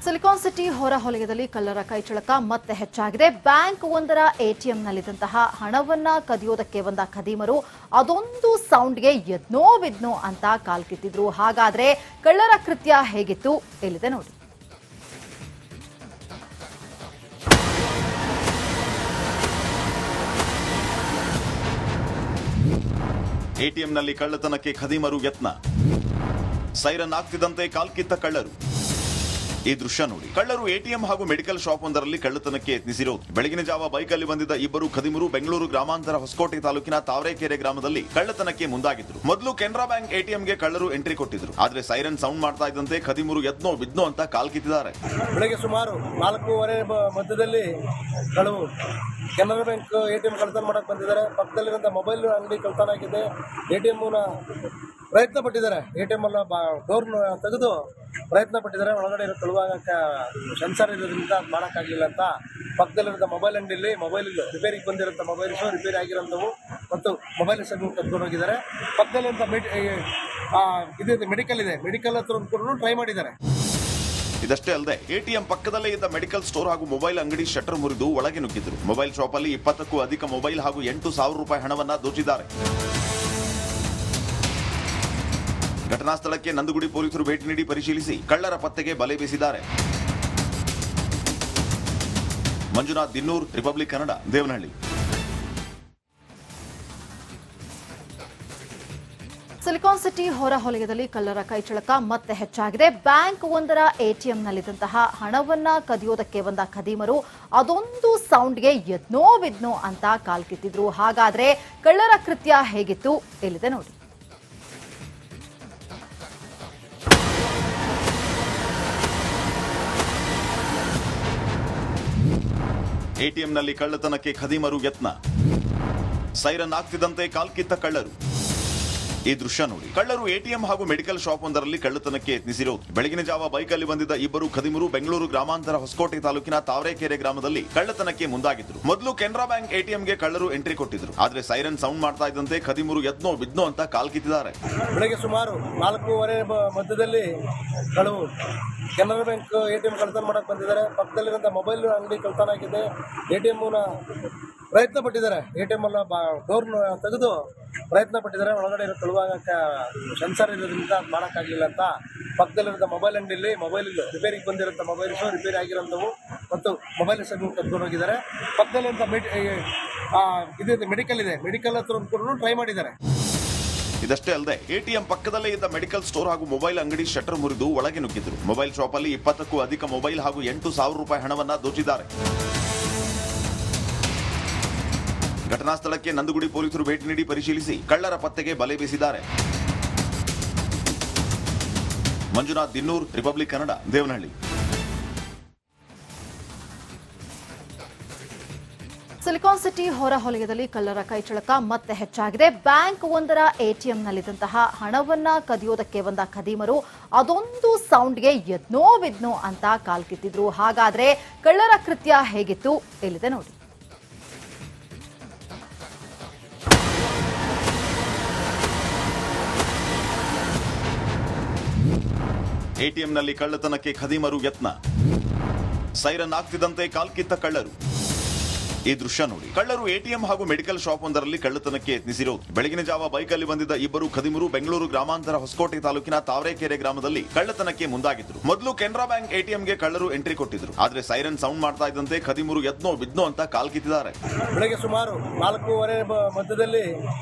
Silicon city ಹೊರವಲಯದಲ್ಲಿ ಕಳ್ಳರ ಕೈಚಳಕ ಮತ್ತೆ ಹೆಚ್ಚಾಗಿದೆ. ಬ್ಯಾಂಕ್ ಒಂದರ ಎಟಿಎಂನಲ್ಲಿದ್ದಂತಹ ಹಣವನ್ನ ಕದಿಯೋದಕ್ಕೆ ಬಂದ ಖದೀಮರು ಅದೊಂದು ಸೌಂಡ್ಗೆ ಎದ್ನೋ ಬಿದ್ನೋ ಅಂತ ಕಾಲ್ಕಿತ್ತಿದ್ರು. ಹಾಗಾದ್ರೆ ಕಳ್ಳರ ಕೃತ್ಯ ಹೇಗಿತ್ತು ಇಲ್ಲಿದೆ ನೋಡಿ. ಎಟಿಎಂನಲ್ಲಿ ಕಳ್ಳತನಕ್ಕೆ ಖದೀಮರು ಯತ್ನ. ಸೈರನ್ ಆಗ್ತಿದ್ದಂತೆ ಕಾಲ್ಕಿತ್ತ ಕಳ್ಳರು. ಈ ದೃಶ್ಯ ನೋಡಿ. ಕಳ್ಳರು ಎಟಿಎಂ ಹಾಗೂ ಮೆಡಿಕಲ್ ಶಾಪ್ ಒಂದರಲ್ಲಿ ಕಳ್ಳತನಕ್ಕೆ ಯತ್ನಿಸಿರೋದು. ಬೆಳಗಿನ ಜಾವ ಬೈಕಲ್ಲಿ ಬಂದಿದ್ದ ಇಬ್ಬರು ಖದೀಮರು ಬೆಂಗಳೂರು ಗ್ರಾಮಾಂತರ ಹೊಸಕೋಟೆ ತಾಲೂಕಿನ ತಾವರೆಕೆರೆ ಗ್ರಾಮದಲ್ಲಿ ಕಳ್ಳತನಕ್ಕೆ ಮುಂದಾಗಿದ್ರು. ಮೊದಲು ಕೆನರಾ ಬ್ಯಾಂಕ್ ಎಟಿಎಂಗೆ ಕಳ್ಳರು ಎಂಟ್ರಿ ಕೊಟ್ಟಿದ್ರು. ಆದ್ರೆ ಸೈರನ್ ಸೌಂಡ್ ಮಾಡ್ತಾ ಇದ್ದಂತೆ ಖದೀಮರು ಎದ್ನೋ ಬಿದ್ನೋ ಅಂತ ಕಾಲ್ಕಿತ್ತಿದ್ದಾರೆ. ಬೆಳಗ್ಗೆ ಸುಮಾರು 4:15 ಮಧ್ಯದಲ್ಲಿ ಕಳ್ಳರು ಕೆನರಾ ಬ್ಯಾಂಕ್ ಎಟಿಎಂ ಕಳ್ಳತನ ಮಾಡಕ್ ಬಂದಿದ್ದಾರೆ. ಪಕ್ಕದಲ್ಲಿರುವಂತಹ ಮೊಬೈಲ್ ಅಂಗಡಿ ಕಳ್ಳತನ ಆಗಿದೆ. ಎಟಿಎಂ ಪ್ರಯತ್ನ ಪಟ್ಟಿದ್ದಾರೆ. ಎಟಿಎಂ ಅನ್ನ ಡೋರ್ ತೆಗೆದು ಪ್ರಯತ್ನ ಪಟ್ಟಿದ್ದಾರೆ. ಒಳಗಡೆ ಕಳುವಾಗಕ್ಕೆ ಸೆನ್ಸರ್ ಇರೋದ್ರಿಂದ ಅದು ಮಾಡೋಕ್ಕಾಗಲಿಲ್ಲ ಅಂತ ಪಕ್ಕದಲ್ಲಿರೋ ಮೊಬೈಲ್ ಅಂಗಡಿಯಲ್ಲಿ ಮೊಬೈಲ್ ರಿಪೇರಿಗೆ ಬಂದಿರೋಂಥ ಮೊಬೈಲ್ಸ್ ರಿಪೇರಿ ಆಗಿರೋಂಥವು ಮತ್ತು ಮೊಬೈಲ್ ಸೆಗ್ಮೆಂಟ್ ಕದ್ಕೊಂಡು ಹೋಗಿದ್ದಾರೆ. ಪಕ್ಕದಲ್ಲಿರುವಂಥ ಮೆಡಿಕಲ್ ಇದೆ, ಮೆಡಿಕಲ್ ಹತ್ರ ಕೂಡ ಟ್ರೈ ಮಾಡಿದ್ದಾರೆ. ಇದಷ್ಟೇ ಅಲ್ಲದೆ ಎಟಿಎಂ ಪಕ್ಕದಲ್ಲೇ ಇದ್ದ ಮೆಡಿಕಲ್ ಸ್ಟೋರ್ ಹಾಗೂ ಮೊಬೈಲ್ ಅಂಗಡಿ ಶಟರ್ ಮುರಿದು ಒಳಗೆ ನುಗ್ಗಿದ್ರು. ಮೊಬೈಲ್ ಶಾಪ್ ಅಲ್ಲಿ 20ಕ್ಕೂ ಅಧಿಕ ಮೊಬೈಲ್ ಹಾಗೂ 8,000 ರೂಪಾಯಿ ಹಣವನ್ನ ದೋಚಿದ್ದಾರೆ. ಘಟನಾ ಸ್ಥಳಕ್ಕೆ ನಂದುಗುಡಿ ಪೊಲೀಸರು ಭೇಟಿ ನೀಡಿ ಪರಿಶೀಲಿಸಿ ಕಳ್ಳರ ಪತ್ತೆಗೆ ಬಲೆ ಬೀಸಿದ್ದಾರೆ. Manjunath Dinnur, Republic Kannada, Devanahalli. Silicon city ಹೊರವಲಯದಲ್ಲಿ ಕಳ್ಳರ ಕೈಚಳಕ ಮತ್ತೆ ಹೆಚ್ಚಾಗಿದೆ. ಬ್ಯಾಂಕ್ ಒಂದರ ಎಟಿಎಂನಲ್ಲಿದ್ದಂತಹ ಹಣವನ್ನ ಕದಿಯೋದಕ್ಕೆ ಬಂದ ಖದೀಮರು ಅದೊಂದು ಸೌಂಡ್ಗೆ ಎದ್ನೋ ಬಿದ್ನೋ ಅಂತ ಕಾಲ್ಕಿತ್ತಿದ್ರು. ಹಾಗಾದ್ರೆ ಕಳ್ಳರ ಕೃತ್ಯ ಹೇಗಿತ್ತು ಇಲ್ಲಿದೆ ನೋಡಿ. ಎಟಿಎಂನಲ್ಲಿ ಕಳ್ಳತನಕ್ಕೆ ಖದೀಮರು ಯತ್ನ. ಸೈರನ್ ಆಗ್ತಿದ್ದಂತೆ ಕಾಲ್ಕಿತ್ತ ಕಳ್ಳರು. ಈ ದೃಶ್ಯ ನೋಡಿ. ಕಳ್ಳರು ಎಟಿಎಂ ಹಾಗೂ ಮೆಡಿಕಲ್ ಶಾಪ್ ಒಂದರಲ್ಲಿ ಕಳ್ಳತನಕ್ಕೆ ಯತ್ನಿಸಿರೋದು. ಬೆಳಗಿನ ಜಾವ ಬೈಕಲ್ಲಿ ಬಂದಿದ್ದ ಇಬ್ಬರು ಖದೀಮರು ಬೆಂಗಳೂರು ಗ್ರಾಮಾಂತರ ಹೊಸಕೋಟೆ ತಾಲೂಕಿನ ತಾವರೆಕೆರೆ ಗ್ರಾಮದಲ್ಲಿ ಕಳ್ಳತನಕ್ಕೆ ಮುಂದಾಗಿದ್ರು. ಮೊದಲು ಕೆನರಾ ಬ್ಯಾಂಕ್ ಎಟಿಎಂಗೆ ಕಳ್ಳರು ಎಂಟ್ರಿ ಕೊಟ್ಟಿದ್ರು. ಆದ್ರೆ ಸೈರನ್ ಸೌಂಡ್ ಮಾಡ್ತಾ ಇದ್ದಂತೆ ಖದೀಮರು ಎದ್ನೋ ಬಿದ್ನೋ ಅಂತ ಕಾಲ್ಕಿತ್ತಿದ್ದಾರೆ. ಬೆಳಗ್ಗೆ ಸುಮಾರು 4:15 ಮಧ್ಯದಲ್ಲಿ ಕಳ್ಳರು ಕೆನರಾ ಬ್ಯಾಂಕ್ ಎಟಿಎಂ ಕಳ್ಳತನ ಮಾಡಕ್ ಬಂದಿದ್ದಾರೆ. ಪಕ್ಕದಲ್ಲಿರುವಂತಹ ಮೊಬೈಲ್ ಅಂಗಡಿ ಕಳ್ಳತನ ಆಗಿದೆ. ಎಟಿಎಂ ಪ್ರಯತ್ನ ಪಟ್ಟಿದ್ದಾರೆ. ಎಟಿಎಂ ಅನ್ನ ಡೋರ್ ತೆಗೆದು ಪ್ರಯತ್ನ ಪಟ್ಟಿದ್ದಾರೆ. ಒಳಗಡೆ ಕಳುವಾಗಕ್ಕೆ ಸೆನ್ಸರ್ ಇರೋದ್ರಿಂದ ಅದು ಮಾಡೋಕ್ಕಾಗಲಿಲ್ಲ ಅಂತ ಪಕ್ಕದಲ್ಲಿರೋ ಮೊಬೈಲ್ ಅಂಗಡಿಯಲ್ಲಿ ಮೊಬೈಲ್ ರಿಪೇರಿಗೆ ಬಂದಿರೋಂಥ ಮೊಬೈಲ್ಸ್ ರಿಪೇರಿ ಆಗಿರೋಂಥವು ಮತ್ತು ಮೊಬೈಲ್ ಸೆಗ್ಮೆಂಟ್ ಕದ್ಕೊಂಡು ಹೋಗಿದ್ದಾರೆ. ಪಕ್ಕದಲ್ಲಿರುವಂಥ ಮೆಡಿಕಲ್ ಇದೆ, ಮೆಡಿಕಲ್ ಹತ್ರ ಕೂಡ ಟ್ರೈ ಮಾಡಿದ್ದಾರೆ. ಇದಷ್ಟೇ ಅಲ್ಲದೆ ಎಟಿಎಂ ಪಕ್ಕದಲ್ಲೇ ಇದ್ದ ಮೆಡಿಕಲ್ ಸ್ಟೋರ್ ಹಾಗೂ ಮೊಬೈಲ್ ಅಂಗಡಿ ಶಟರ್ ಮುರಿದು ಒಳಗೆ ನುಗ್ಗಿದ್ರು. ಮೊಬೈಲ್ ಶಾಪ್ ಅಲ್ಲಿ 20ಕ್ಕೂ ಅಧಿಕ ಮೊಬೈಲ್ ಹಾಗೂ 8,000 ರೂಪಾಯಿ ಹಣವನ್ನ ದೋಚಿದ್ದಾರೆ. ಘಟನಾ ಸ್ಥಳಕ್ಕೆ ನಂದುಗುಡಿ ಪೊಲೀಸರು ಭೇಟಿ ನೀಡಿ ಪರಿಶೀಲಿಸಿ ಕಳ್ಳರ ಪತ್ತೆಗೆ ಬಲೆ ಬೀಸಿದ್ದಾರೆ. Manjunath Dinnur, Republic Kannada, Devanahalli. Silicon city ಹೊರವಲಯದಲ್ಲಿ ಕಳ್ಳರ ಕೈಚಳಕ ಮತ್ತೆ ಹೆಚ್ಚಾಗಿದೆ. ಬ್ಯಾಂಕ್ ಒಂದರ ಎಟಿಎಂನಲ್ಲಿದ್ದಂತಹ ಹಣವನ್ನ ಕದಿಯೋದಕ್ಕೆ ಬಂದ ಖದೀಮರು ಅದೊಂದು ಸೌಂಡ್ಗೆ ಎದ್ನೋ ಬಿದ್ನೋ ಅಂತ ಕಾಲ್ಕಿತ್ತಿದ್ರು. ಹಾಗಾದ್ರೆ ಕಳ್ಳರ ಕೃತ್ಯ ಹೇಗಿತ್ತು ಇಲ್ಲಿದೆ ನೋಡಿ. ಎಟಿಎಂನಲ್ಲಿ ಕಳ್ಳತನಕ್ಕೆ ಖದೀಮರು ಯತ್ನ. ಸೈರನ್ ಆಗ್ತಿದ್ದಂತೆ ಕಾಲ್ಕಿತ್ತ ಕಳ್ಳರು. ಈ ದೃಶ್ಯ ನೋಡಿ. ಕಳ್ಳರು ಎಟಿಎಂ ಹಾಗೂ ಮೆಡಿಕಲ್ ಶಾಪ್ ಒಂದರಲ್ಲಿ ಕಳ್ಳತನಕ್ಕೆ ಯತ್ನಿಸಿರೋದು. ಬೆಳಗಿನ ಜಾವ ಬೈಕಲ್ಲಿ ಬಂದಿದ್ದ ಇಬ್ಬರು ಖದೀಮರು ಬೆಂಗಳೂರು ಗ್ರಾಮಾಂತರ ಹೊಸಕೋಟೆ ತಾಲೂಕಿನ ತಾವರೆಕೆರೆ ಗ್ರಾಮದಲ್ಲಿ ಕಳ್ಳತನಕ್ಕೆ ಮುಂದಾಗಿದ್ರು. ಮೊದಲು ಕೆನರಾ ಬ್ಯಾಂಕ್ ಎಟಿಎಂಗೆ ಕಳ್ಳರು ಎಂಟ್ರಿ ಕೊಟ್ಟಿದ್ರು. ಆದ್ರೆ ಸೈರನ್ ಸೌಂಡ್ ಮಾಡ್ತಾ ಇದ್ದಂತೆ ಖದೀಮರು ಎದ್ನೋ ಬಿದ್ನೋ ಅಂತ ಕಾಲ್ಕಿತ್ತಿದ್ದಾರೆ. ಬೆಳಗ್ಗೆ ಸುಮಾರು 4:15 ಮಧ್ಯದಲ್ಲಿ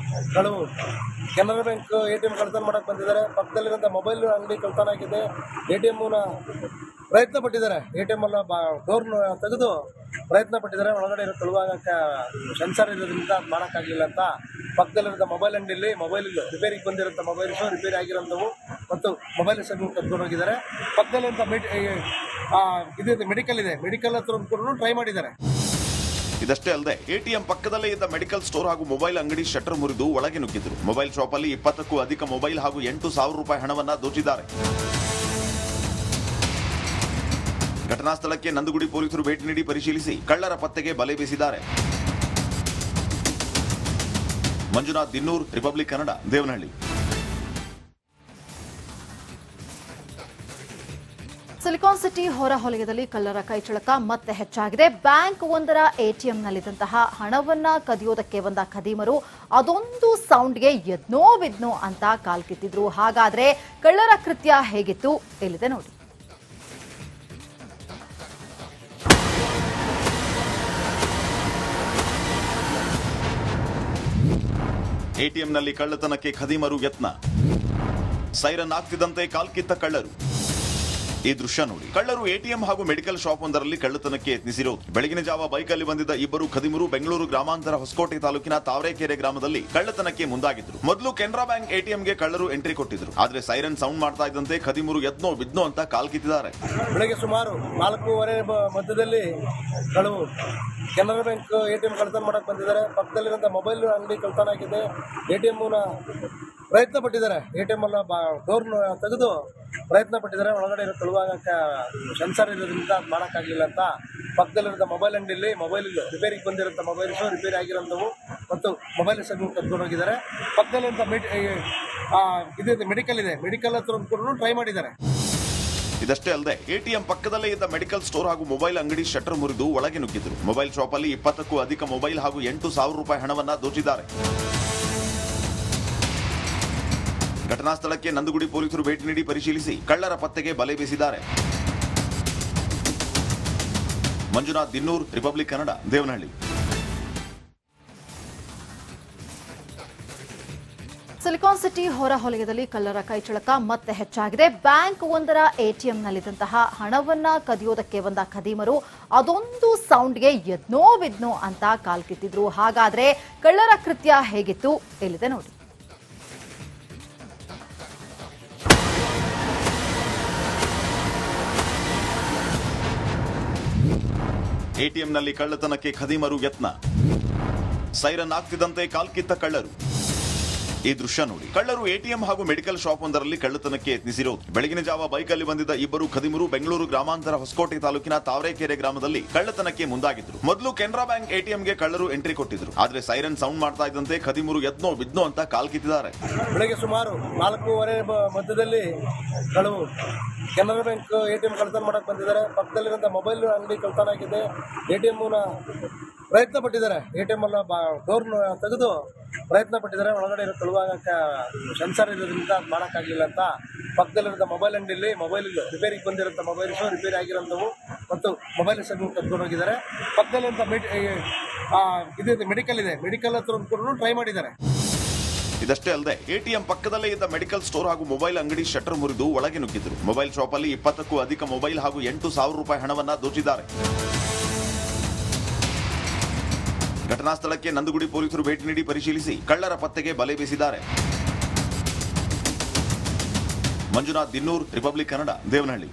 ಕಳ್ಳರು ಕೆನರಾ ಬ್ಯಾಂಕ್ ಎಟಿಎಂ ಕಳ್ಳತನ ಮಾಡಕ್ ಬಂದಿದ್ದಾರೆ. ಪಕ್ಕದಲ್ಲಿರುವಂತಹ ಮೊಬೈಲ್ ಅಂಗಡಿ ಕಳ್ಳತನ ಆಗಿದೆ. ಎಟಿಎಂ ಪ್ರಯತ್ನ ಪಟ್ಟಿದ್ದಾರೆ. ಎಟಿಎಂ ಅನ್ನ ಡೋರ್ ತೆಗೆದು ಪ್ರಯತ್ನ ಪಟ್ಟಿದ್ದಾರೆ. ಒಳಗಡೆ ಕಳುವಾಗಕ್ಕೆ ಸೆನ್ಸರ್ ಇರೋದ್ರಿಂದ ಅದು ಮಾಡೋಕ್ಕಾಗಲಿಲ್ಲ ಅಂತ ಪಕ್ಕದಲ್ಲಿರೋ ಮೊಬೈಲ್ ಅಂಗಡಿಯಲ್ಲಿ ಮೊಬೈಲ್ ರಿಪೇರಿಗೆ ಬಂದಿರೋಂಥ ಮೊಬೈಲ್ಸ್ ರಿಪೇರಿ ಆಗಿರೋಂಥವು ಮತ್ತು ಮೊಬೈಲ್ ಸೆಗ್ಮೆಂಟ್ ಕದ್ಕೊಂಡು ಹೋಗಿದ್ದಾರೆ. ಪಕ್ಕದಲ್ಲಿರುವಂಥ ಮೆಡಿಕಲ್ ಇದೆ, ಮೆಡಿಕಲ್ ಹತ್ರ ಕೂಡ ಟ್ರೈ ಮಾಡಿದ್ದಾರೆ. ಇದಷ್ಟೇ ಅಲ್ಲದೆ ಎಟಿಎಂ ಪಕ್ಕದಲ್ಲೇ ಇದ್ದ ಮೆಡಿಕಲ್ ಸ್ಟೋರ್ ಹಾಗೂ ಮೊಬೈಲ್ ಅಂಗಡಿ ಶಟರ್ ಮುರಿದು ಒಳಗೆ ನುಗ್ಗಿದ್ರು. ಮೊಬೈಲ್ ಶಾಪ್ ಅಲ್ಲಿ 20ಕ್ಕೂ ಅಧಿಕ ಮೊಬೈಲ್ ಹಾಗೂ 8,000 ರೂಪಾಯಿ ಹಣವನ್ನ ದೋಚಿದ್ದಾರೆ. ಘಟನಾ ಸ್ಥಳಕ್ಕೆ ನಂದುಗುಡಿ ಪೊಲೀಸರು ಭೇಟಿ ನೀಡಿ ಪರಿಶೀಲಿಸಿ ಕಳ್ಳರ ಪತ್ತೆಗೆ ಬಲೆ ಬೀಸಿದ್ದಾರೆ. Manjunath Dinnur, Republic Kannada, Devanahalli. Silicon city ಹೊರವಲಯದಲ್ಲಿ ಕಳ್ಳರ ಕೈಚಳಕ ಮತ್ತೆ ಹೆಚ್ಚಾಗಿದೆ. ಬ್ಯಾಂಕ್ ಒಂದರ ಎಟಿಎಂನಲ್ಲಿದ್ದಂತಹ ಹಣವನ್ನ ಕದಿಯೋದಕ್ಕೆ ಬಂದ ಖದೀಮರು ಅದೊಂದು ಸೌಂಡ್ಗೆ ಎದ್ನೋ ಬಿದ್ನೋ ಅಂತ ಕಾಲ್ಕಿತ್ತಿದ್ರು. ಹಾಗಾದ್ರೆ ಕಳ್ಳರ ಕೃತ್ಯ ಹೇಗಿತ್ತು ಇಲ್ಲಿದೆ ನೋಡಿ. ಎಟಿಎಂನಲ್ಲಿ ಕಳ್ಳತನಕ್ಕೆ ಖದೀಮರು ಯತ್ನ. ಸೈರನ್ ಆಗ್ತಿದ್ದಂತೆ ಕಾಲ್ಕಿತ್ತ ಕಳ್ಳರು. ಈ ದೃಶ್ಯ ನೋಡಿ. ಕಳ್ಳರು ಎಟಿಎಂ ಹಾಗೂ ಮೆಡಿಕಲ್ ಶಾಪ್ ಒಂದರಲ್ಲಿ ಕಳ್ಳತನಕ್ಕೆ ಯತ್ನಿಸಿರೋದು. ಬೆಳಗಿನ ಜಾವ ಬೈಕಲ್ಲಿ ಬಂದಿದ್ದ ಇಬ್ಬರು ಖದೀಮರು ಬೆಂಗಳೂರು ಗ್ರಾಮಾಂತರ ಹೊಸಕೋಟೆ ತಾಲೂಕಿನ ತಾವರೆಕೆರೆ ಗ್ರಾಮದಲ್ಲಿ ಕಳ್ಳತನಕ್ಕೆ ಮುಂದಾಗಿದ್ರು. ಮೊದಲು ಕೆನರಾ ಬ್ಯಾಂಕ್ ಎಟಿಎಂಗೆ ಕಳ್ಳರು ಎಂಟ್ರಿ ಕೊಟ್ಟಿದ್ರು. ಆದ್ರೆ ಸೈರನ್ ಸೌಂಡ್ ಮಾಡ್ತಾ ಇದ್ದಂತೆ ಖದೀಮರು ಎದ್ನೋ ಬಿದ್ನೋ ಅಂತ ಕಾಲ್ಕಿತ್ತಿದ್ದಾರೆ. ಬೆಳಗ್ಗೆ ಸುಮಾರು 4:15 ಮಧ್ಯದಲ್ಲಿ ಕಳವು ಕೆನರಾ ಬ್ಯಾಂಕ್ ಎಟಿಎಂ ಕಳ್ತನ ಮಾಡಕ್ ಬಂದಿದ್ದಾರೆ. ಪಕ್ಕದಲ್ಲಿರುವಂತಹ ಮೊಬೈಲ್ ಅಂಗಡಿ ಕಳ್ತನ ಆಗಿದೆ. ಎಟಿಎಂ ಪ್ರಯತ್ನ ಪಟ್ಟಿದ್ದಾರೆ. ಎಟಿಎಂ ಅನ್ನ ಡೋರ್ ತೆಗೆದು ಪ್ರಯತ್ನ ಪಟ್ಟಿದ್ದಾರೆ. ಒಳಗಡೆ ಕಳುವಾಗಕ್ಕೆ ಸೆನ್ಸರ್ ಇರೋದ್ರಿಂದ ಅದು ಮಾಡೋಕ್ಕಾಗಲಿಲ್ಲ ಅಂತ ಪಕ್ಕದಲ್ಲಿರೋ ಮೊಬೈಲ್ ಅಂಗಡಿಯಲ್ಲಿ ಮೊಬೈಲ್ ರಿಪೇರಿಗೆ ಬಂದಿರೋಂಥ ಮೊಬೈಲ್ಸ್ ರಿಪೇರಿ ಆಗಿರೋಂಥವು ಮತ್ತು ಮೊಬೈಲ್ ಸೆಗ್ಮೆಂಟ್ ಕದ್ಕೊಂಡು ಹೋಗಿದ್ದಾರೆ. ಪಕ್ಕದಲ್ಲಿರುವಂಥ ಮೆಡಿಕಲ್ ಇದೆ, ಮೆಡಿಕಲ್ ಹತ್ರ ಕೂಡ ಟ್ರೈ ಮಾಡಿದ್ದಾರೆ. ಇದಷ್ಟೇ ಅಲ್ಲದೆ ಎಟಿಎಂ ಪಕ್ಕದಲ್ಲೇ ಇದ್ದ ಮೆಡಿಕಲ್ ಸ್ಟೋರ್ ಹಾಗೂ ಮೊಬೈಲ್ ಅಂಗಡಿ ಶಟರ್ ಮುರಿದು ಒಳಗೆ ನುಗ್ಗಿದ್ರು. ಮೊಬೈಲ್ ಶಾಪ್ ಅಲ್ಲಿ 20ಕ್ಕೂ ಅಧಿಕ ಮೊಬೈಲ್ ಹಾಗೂ 8,000 ರೂಪಾಯಿ ಹಣವನ್ನ ದೋಚಿದ್ದಾರೆ. ಘಟನಾ ಸ್ಥಳಕ್ಕೆ ನಂದುಗುಡಿ ಪೊಲೀಸರು ಭೇಟಿ ನೀಡಿ ಪರಿಶೀಲಿಸಿ ಕಳ್ಳರ ಪತ್ತೆಗೆ ಬಲೆ ಬೀಸಿದ್ದಾರೆ. Manjunath Dinnur, Republic Kannada, Devanahalli. Silicon city ಹೊರವಲಯದಲ್ಲಿ ಕಳ್ಳರ ಕೈಚಳಕ ಮತ್ತೆ ಹೆಚ್ಚಾಗಿದೆ. ಬ್ಯಾಂಕ್ ಒಂದರ ಎಟಿಎಂನಲ್ಲಿದ್ದಂತಹ ಹಣವನ್ನ ಕದಿಯೋದಕ್ಕೆ ಬಂದ ಖದೀಮರು ಅದೊಂದು ಸೌಂಡ್ಗೆ ಎದ್ನೋ ಬಿದ್ನೋ ಅಂತ ಕಾಲ್ಕಿತ್ತಿದ್ರು. ಹಾಗಾದ್ರೆ ಕಳ್ಳರ ಕೃತ್ಯ ಹೇಗಿತ್ತು ಇಲ್ಲಿದೆ ನೋಡಿ. ಎಟಿಎಂನಲ್ಲಿ ಕಳ್ಳತನಕ್ಕೆ ಖದೀಮರು ಯತ್ನ. ಸೈರನ್ ಆಗ್ತಿದ್ದಂತೆ ಕಾಲ್ಕಿತ್ತ ಕಳ್ಳರು. ಈ ದೃಶ್ಯ ನೋಡಿ. ಕಳ್ಳರು ಎಟಿಎಂ ಹಾಗೂ ಮೆಡಿಕಲ್ ಶಾಪ್ ಒಂದರಲ್ಲಿ ಕಳ್ಳತನಕ್ಕೆ ಯತ್ನಿಸಿರೋದು. ಬೆಳಗಿನ ಜಾವ ಬೈಕಲ್ಲಿ ಬಂದಿದ್ದ ಇಬ್ಬರು ಖದೀಮರು ಬೆಂಗಳೂರು ಗ್ರಾಮಾಂತರ ಹೊಸಕೋಟೆ ತಾಲೂಕಿನ ತಾವರೆಕೆರೆ ಗ್ರಾಮದಲ್ಲಿ ಕಳ್ಳತನಕ್ಕೆ ಮುಂದಾಗಿದ್ರು. ಮೊದಲು ಕೆನರಾ ಬ್ಯಾಂಕ್ ಎಟಿಎಂಗೆ ಕಳ್ಳರು ಎಂಟ್ರಿ ಕೊಟ್ಟಿದ್ರು. ಆದ್ರೆ ಸೈರನ್ ಸೌಂಡ್ ಮಾಡ್ತಾ ಇದ್ದಂತೆ ಖದೀಮರು ಎದ್ನೋ ಬಿದ್ನೋ ಅಂತ ಕಾಲ್ಕಿತ್ತಿದ್ದಾರೆ. ಬೆಳಗ್ಗೆ ಸುಮಾರು 4:15 ಮಧ್ಯದಲ್ಲಿ ಕಳವು ಕೆನರಾ ಬ್ಯಾಂಕ್ ಎಟಿಎಂ ಕಳ್ತನ ಮಾಡಕ್ ಬಂದಿದ್ದಾರೆ. ಪಕ್ಕದಲ್ಲಿರುವಂತಹ ಮೊಬೈಲ್ ಅಂಗಡಿ ಕಳ್ತನ ಆಗಿದೆ. ಎಟಿಎಂ ಪ್ರಯತ್ನ ಪಟ್ಟಿದ್ದಾರೆ. ಎಟಿಎಂ ಅನ್ನ ಡೋರ್ ತೆಗೆದು ಪ್ರಯತ್ನ ಪಟ್ಟಿದ್ದಾರೆ. ಒಳಗಡೆ ಕಳುವಾಗಕ್ಕೆ ಸೆನ್ಸರ್ ಇರೋದ್ರಿಂದ ಅದು ಮಾಡೋಕ್ಕಾಗಲಿಲ್ಲ ಅಂತ ಪಕ್ಕದಲ್ಲಿರೋ ಮೊಬೈಲ್ ಅಂಗಡಿಯಲ್ಲಿ ಮೊಬೈಲ್ ರಿಪೇರಿಗೆ ಬಂದಿರೋಂಥ ಮೊಬೈಲ್ಸ್ ರಿಪೇರಿ ಆಗಿರೋಂಥವು ಮತ್ತು ಮೊಬೈಲ್ ಸೆಗ್ಮೆಂಟ್ ಕದ್ಕೊಂಡು ಹೋಗಿದ್ದಾರೆ. ಪಕ್ಕದಲ್ಲಿರುವಂಥ ಮೆಡಿಕಲ್ ಇದೆ, ಮೆಡಿಕಲ್ ಹತ್ರ ಕೂಡ ಟ್ರೈ ಮಾಡಿದ್ದಾರೆ. ಇದಷ್ಟೇ ಅಲ್ಲದೆ ಎಟಿಎಂ ಪಕ್ಕದಲ್ಲೇ ಇದ್ದ ಮೆಡಿಕಲ್ ಸ್ಟೋರ್ ಹಾಗೂ ಮೊಬೈಲ್ ಅಂಗಡಿ ಶಟರ್ ಮುರಿದು ಒಳಗೆ ನುಗ್ಗಿದ್ರು. ಮೊಬೈಲ್ ಶಾಪ್ ಅಲ್ಲಿ 20ಕ್ಕೂ ಅಧಿಕ ಮೊಬೈಲ್ ಹಾಗೂ 8,000 ರೂಪಾಯಿ ಹಣವನ್ನ ದೋಚಿದ್ದಾರೆ. ಘಟನಾ ಸ್ಥಳಕ್ಕೆ ನಂದುಗುಡಿ ಪೊಲೀಸರು ಭೇಟಿ ನೀಡಿ ಪರಿಶೀಲಿಸಿ ಕಳ್ಳರ ಪತ್ತೆಗೆ ಬಲೆ ಬೀಸಿದ್ದಾರೆ. ಮಂಜುನಾಥ್ ದಿನ್ನೂರ್, ರಿಪಬ್ಲಿಕ್ ಕನ್ನಡ, ದೇವನಹಳ್ಳಿ.